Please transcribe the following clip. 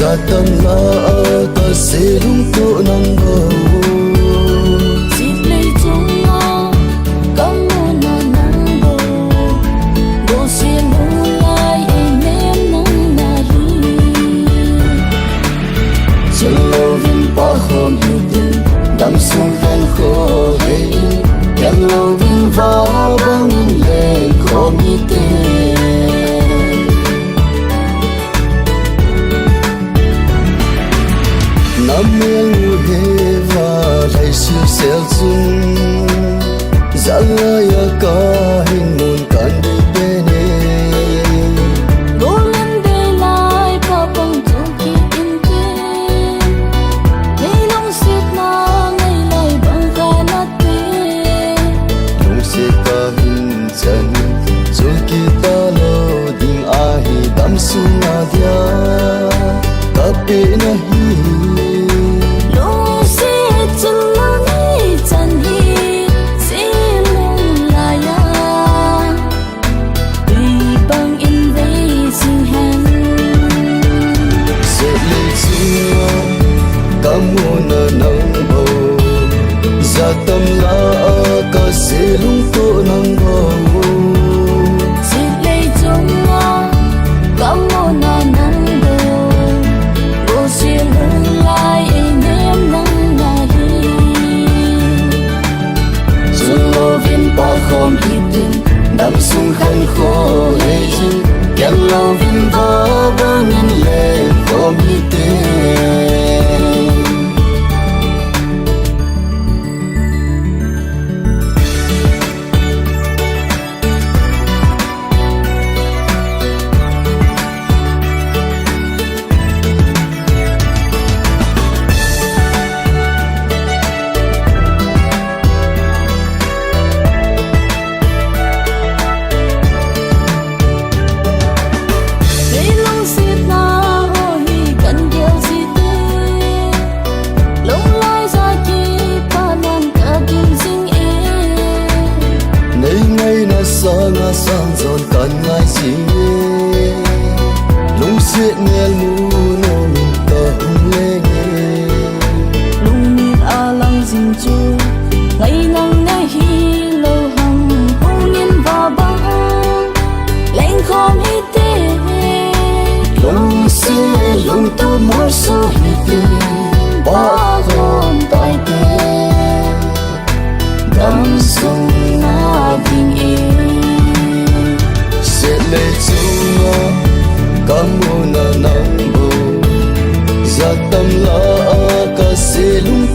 tâm la ta sẽ lung tụ nang bầu dịp lấy chung ngó công môn nang bầu đồ xuyên lưu lại em nang na ri chân lâu viên pa hôm yêu tin đắm sung khen khô hey chân lâu viên va băng lên khó mi tên nam miếng he và lại siêu sel chung zalaya ka hin mun kan đi bene đồ lên đây lại pa băng chung ki in tên ngày long xịt na ngày lại băng khai na tên lung se ka hin chan chu ki ta lo ding a hi dam su na dia ka pe na hi tâm la ca sẽ lung tụ nang bầu dịp lấy chung ngó công môn nang bầu đồ xuyên lưu lại em nang na ri chân lâu viên pa không hi tin đắm sung khan khô hey chân lâu viên va băng lên không hi tên nga sang zon kan ngai si lung siết ngel mu no min ta le nge lung mi a lang jing chu ngày nang ngày hi lo hằng hong nin va bang leng khom hi te lung se lung tu mo so hi te ba hom tai te dam sung na ding e lệ chung cảm ơn nang bầu za tâm la ca sẽ lung